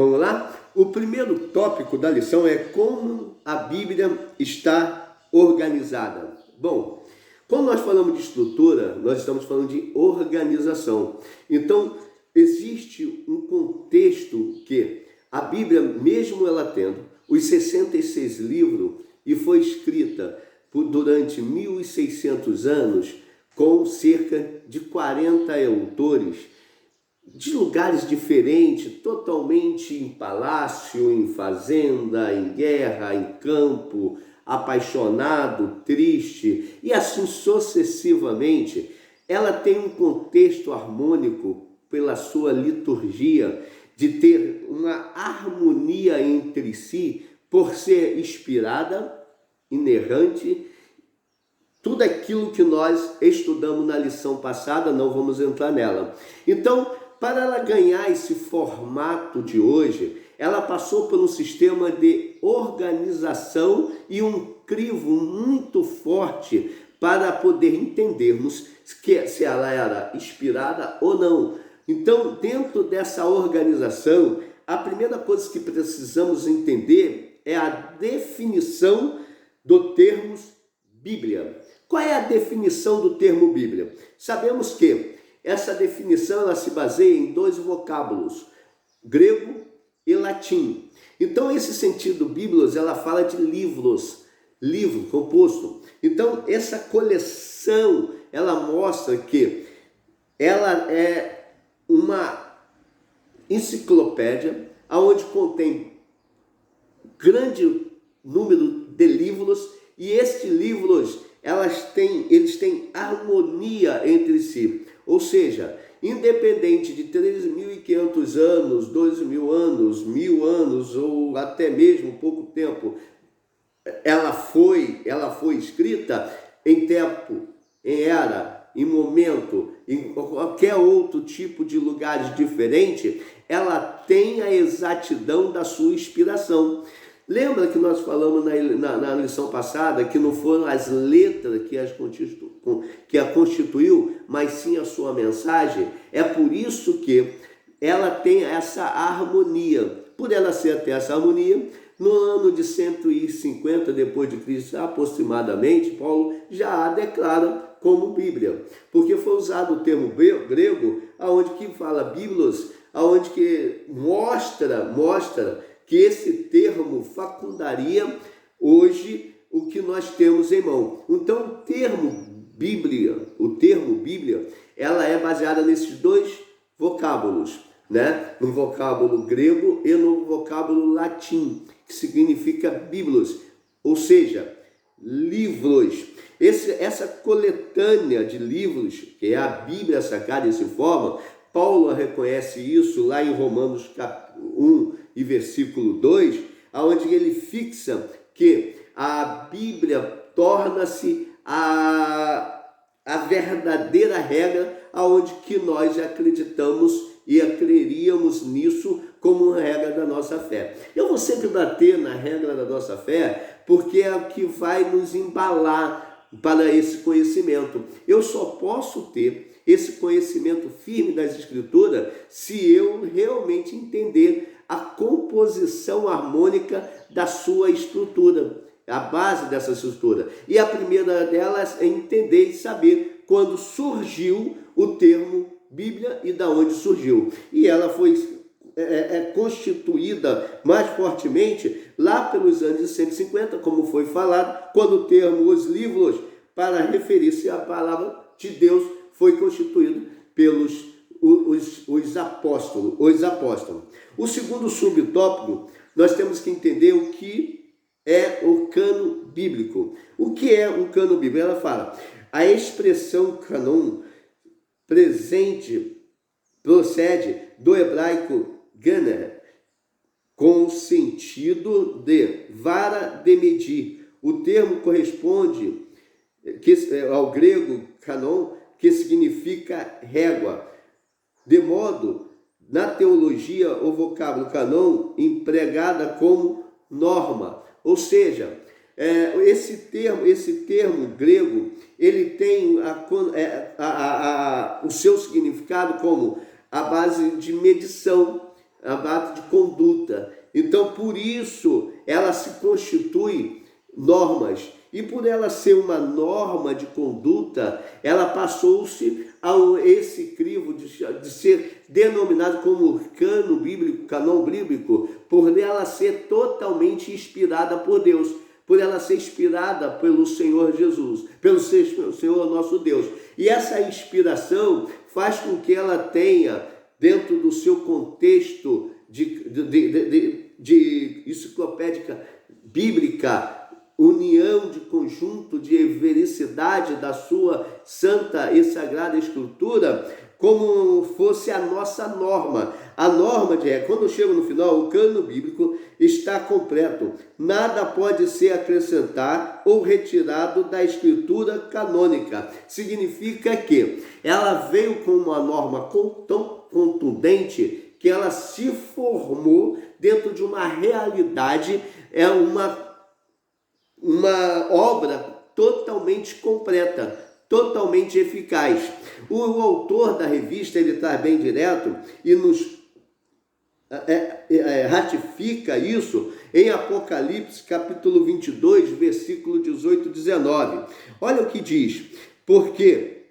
Vamos lá? O primeiro tópico da lição é como a Bíblia está organizada. Bom, quando nós falamos de estrutura, nós estamos falando de organização. Então, existe um contexto que a Bíblia, mesmo ela tendo os 66 livros, e foi escrita durante 1.600 anos, com cerca de 40 autores, de lugares diferentes, totalmente em palácio, em fazenda, em guerra, em campo, apaixonado, triste, e assim sucessivamente. Ela tem um contexto harmônico pela sua liturgia, de ter uma harmonia entre si, por ser inspirada, inerrante. Tudo aquilo que nós estudamos na lição passada, não vamos entrar nela. Então, para ela ganhar esse formato de hoje, ela passou por um sistema de organização e um crivo muito forte para poder entendermos se ela era inspirada ou não. Então, dentro dessa organização, a primeira coisa que precisamos entender é a definição do termo Bíblia. Qual é a definição do termo Bíblia? Sabemos que essa definição ela se baseia em dois vocábulos, grego e latim. Então, esse sentido bíblos, ela fala de livros, livro composto. Então, essa coleção, ela mostra que ela é uma enciclopédia, onde contém grande número de livros, e estes livros eles têm harmonia entre si. Ou seja, independente de 3.500 anos, 2.000 anos, 1.000 anos ou até mesmo pouco tempo, ela foi escrita em tempo, em era, em momento, em qualquer outro tipo de lugares diferente, ela tem a exatidão da sua inspiração. Lembra que nós falamos na lição passada que não foram as letras que a constituiu, mas sim a sua mensagem? É por isso que ela tem essa harmonia. Por ela ter essa harmonia, no ano de 150 depois de Cristo, aproximadamente, Paulo já a declara como Bíblia, porque foi usado o termo grego, aonde que fala biblos, aonde que mostra que esse termo facundaria hoje o que nós temos em mão. Então, o termo Bíblia, ela é baseada nesses dois vocábulos, né? No vocábulo grego e no vocábulo latim, que significa biblos, ou seja, livros. Essa coletânea de livros, que é a Bíblia Sagrada dessa forma, Paulo reconhece isso lá em Romanos 1 e versículo 2, onde ele fixa que a Bíblia torna-se a verdadeira regra, aonde que nós acreditamos e creríamos nisso como uma regra da nossa fé. Eu vou sempre bater na regra da nossa fé, porque é o que vai nos embalar para esse conhecimento. Eu só posso ter esse conhecimento firme das Escrituras se eu realmente entender a composição harmônica da sua estrutura, a base dessa estrutura. E a primeira delas é entender e saber quando surgiu o termo Bíblia e da onde surgiu. E ela foi constituída mais fortemente lá pelos anos de 150, como foi falado, quando o termo os livros, para referir-se à palavra de Deus, foi constituído pelos os apóstolos. O segundo subtópico, nós temos que entender o que é o cano bíblico. O que é um cano bíblico? Ela fala, a expressão canon procede do hebraico ganer, com o sentido de vara de medir. O termo corresponde ao grego canon, que significa régua. De modo, na teologia, o vocábulo canon empregada como norma. Ou seja, esse termo grego, ele tem o seu significado como a base de medição, a base de conduta. por ela ser uma norma de conduta, ela passou-se a esse crivo de ser denominado como canon bíblico, por ela ser totalmente inspirada por Deus, por ela ser inspirada pelo Senhor Jesus, pelo Senhor nosso Deus. E essa inspiração faz com que ela tenha, dentro do seu contexto de enciclopédica bíblica, união de conjunto de veracidade da sua santa e sagrada escritura, como fosse a nossa norma. A norma quando chega no final, o cânon bíblico está completo. Nada pode ser acrescentado ou retirado da escritura canônica. Significa que ela veio com uma norma tão contundente que ela se formou dentro de uma realidade, uma obra totalmente completa, totalmente eficaz. O autor da revista, ele está bem direto e nos ratifica isso em Apocalipse, capítulo 22, versículo 18 e 19. Olha o que diz: porque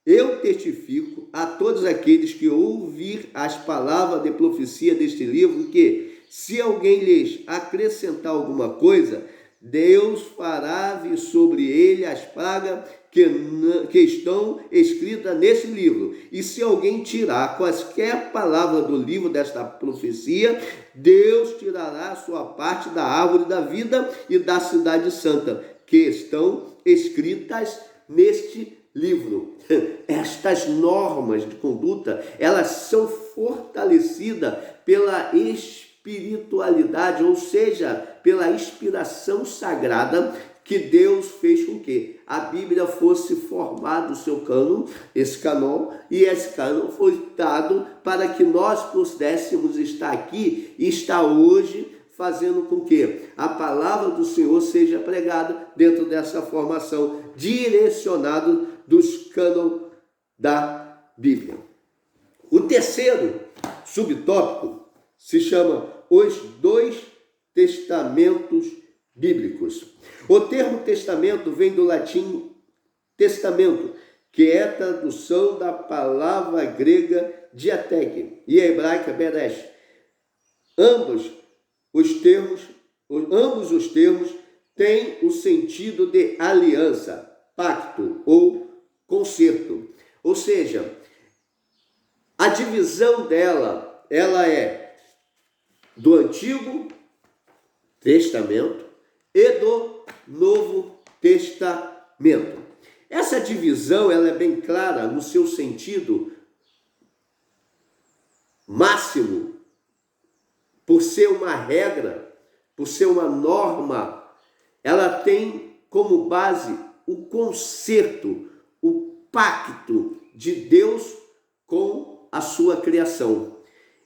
eu testifico a todos aqueles que ouvir as palavras de profecia deste livro que, se alguém lhes acrescentar alguma coisa, Deus fará vir sobre ele as pragas que estão escritas nesse livro. E se alguém tirar quaisquer palavra do livro desta profecia, Deus tirará a sua parte da árvore da vida e da cidade santa, que estão escritas neste livro. Estas normas de conduta, elas são fortalecidas pela espiritualidade, ou seja, pela inspiração sagrada que Deus fez com que a Bíblia fosse formado o seu cânon, esse canon, e esse cânon foi dado para que nós pudéssemos estar aqui e estar hoje fazendo com que a palavra do Senhor seja pregada dentro dessa formação, direcionado dos cânon da Bíblia. O terceiro subtópico se chama os dois testamentos bíblicos. O termo testamento vem do latim testamento, que é a tradução da palavra grega diateke e a hebraica beresh. Ambos os termos têm o sentido de aliança, pacto ou concerto. Ou seja, a divisão dela, ela é do Antigo Testamento e do Novo Testamento. Essa divisão, ela é bem clara no seu sentido máximo, por ser uma regra, por ser uma norma. Ela tem como base o concerto, o pacto de Deus com a sua criação.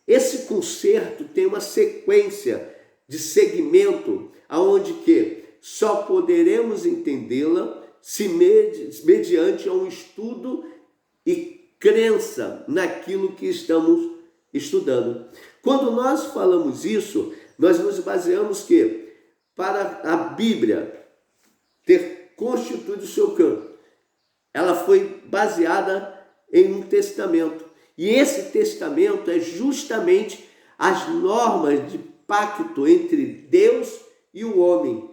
Esse concerto tem uma sequência de segmento, aonde que só poderemos entendê-la se mediante um estudo e crença naquilo que estamos estudando. Quando nós falamos isso, nós nos baseamos que para a Bíblia ter constituído o seu cânon, ela foi baseada em um testamento. E esse testamento é justamente as normas de pacto entre Deus e o homem.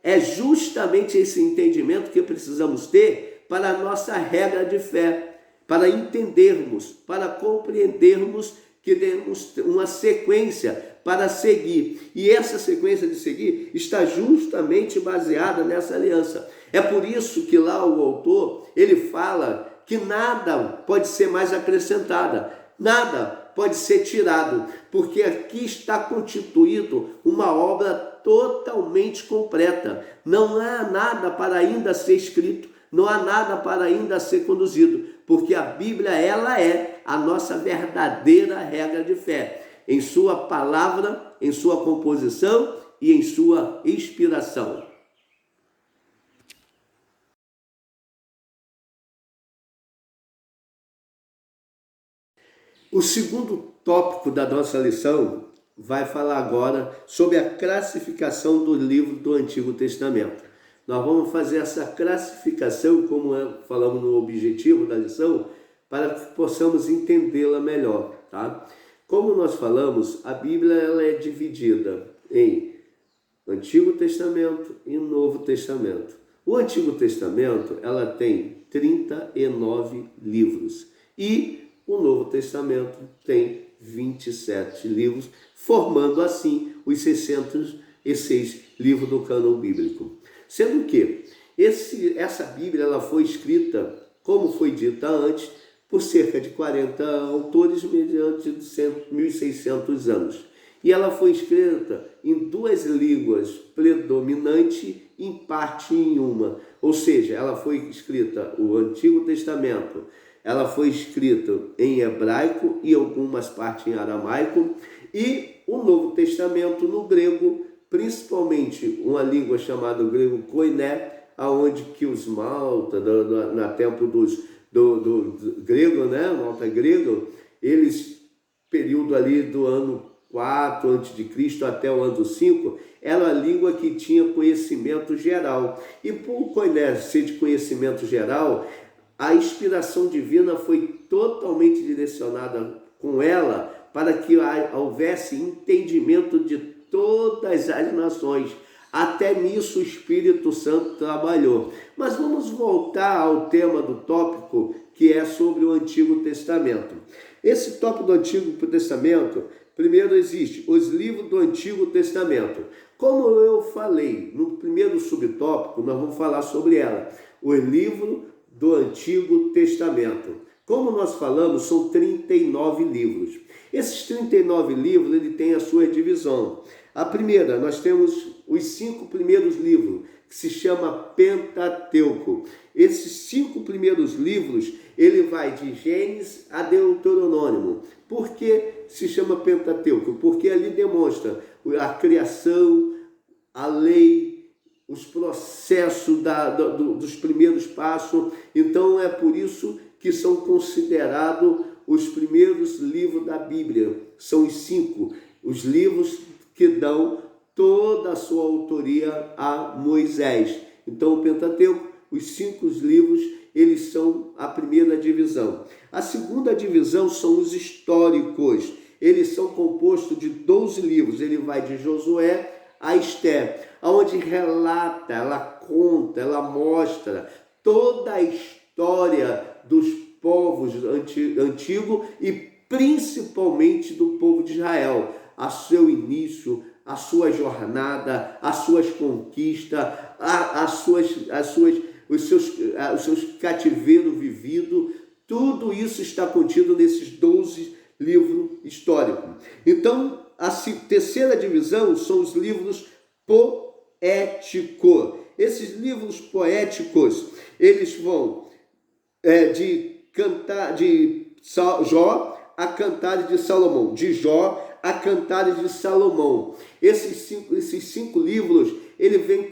É justamente esse entendimento que precisamos ter para a nossa regra de fé, para entendermos, para compreendermos que temos uma sequência para seguir. E essa sequência de seguir está justamente baseada nessa aliança. É por isso que lá o autor, ele fala que nada pode ser mais acrescentada, nada pode ser tirado, porque aqui está constituído uma obra totalmente completa. Não há nada para ainda ser escrito, não há nada para ainda ser conduzido, porque a Bíblia, ela é a nossa verdadeira regra de fé, em sua palavra, em sua composição e em sua inspiração. O segundo tópico da nossa lição vai falar agora sobre a classificação do livro do Antigo Testamento. nós vamos fazer essa classificação, como falamos no objetivo da lição, para que possamos entendê-la melhor, tá? Como nós falamos, a Bíblia ela é dividida em Antigo Testamento e Novo Testamento. O Antigo Testamento ela tem 39 livros e o Novo Testamento tem 27 livros, formando assim os 606 livros do cânon bíblico. Sendo que essa Bíblia ela foi escrita, como foi dita antes, por cerca de 40 autores mediante 1.600 anos. E ela foi escrita em duas línguas predominantes, em parte em uma. Ou seja, ela foi escrita, o Antigo Testamento, ela foi escrita em hebraico e algumas partes em aramaico, e o Novo Testamento no grego, principalmente uma língua chamada grego koiné, aonde que os malta, na tempo do grego, né, malta grego, eles, período ali do ano 4 a.C. até o ano 5, era a língua que tinha conhecimento geral. E por koiné ser de conhecimento geral, a inspiração divina foi totalmente direcionada com ela para que houvesse entendimento de todas as nações. Até nisso o Espírito Santo trabalhou. Mas vamos voltar ao tema do tópico, que é sobre o Antigo Testamento. Esse tópico do Antigo Testamento, primeiro existe os livros do Antigo Testamento. Como eu falei no primeiro subtópico, nós vamos falar sobre ela, os livros do Antigo Testamento. Como nós falamos, são 39 livros. Esses 39 livros, ele tem a sua divisão. A primeira, nós temos os 5 primeiros livros, que se chama Pentateuco. Esses 5 primeiros livros, ele vai de Gênesis a Deuteronômio. Por que se chama Pentateuco? Porque ali demonstra a criação, a lei, os processos dos primeiros passos. Então é por isso que são considerados os primeiros livros da Bíblia. São os 5, os livros que dão toda a sua autoria a Moisés. Então o Pentateuco, os 5 livros, eles são a primeira divisão. A segunda divisão são os históricos. Eles são compostos de 12 livros. Ele vai de Josué a Esther, onde relata, ela conta, ela mostra toda a história dos povos antigos e principalmente do povo de Israel, a seu início, a sua jornada, as suas conquistas, os seus cativeiros vividos. Tudo isso está contido nesses 12 livros históricos. Então, a terceira divisão são os livros poéticos. Esses livros poéticos, eles vão de Jó a Cantares de Salomão, de Jó a Cantares de Salomão. Esses cinco livros, ele vem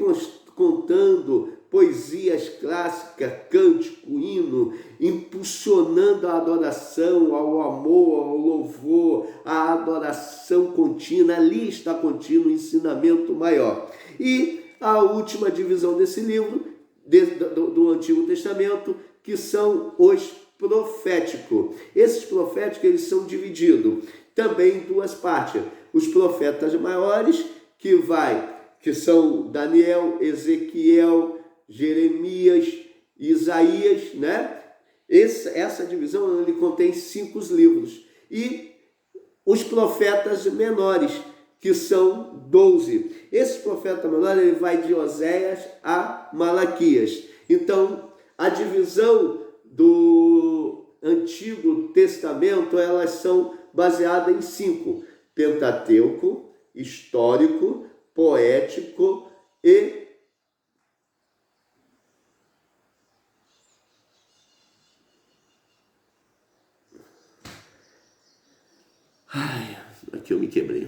contando poesias clássicas, cântico, hino, impulsionando a adoração, ao amor, ao louvor, à adoração contínua. Ali está contínuo o ensinamento maior. E a última divisão desse livro, do Antigo Testamento, que são os proféticos. Esses proféticos, eles são divididos também em duas partes. Os profetas maiores, que são Daniel, Ezequiel, Jeremias, Isaías, né? Essa divisão, ele contém 5 livros. E os profetas menores, que são 12. Esse profeta menor, ele vai de Oséias a Malaquias. Então, a divisão do Antigo Testamento, elas são baseadas em 5: Pentateuco, histórico, poético e aqui eu me quebrei.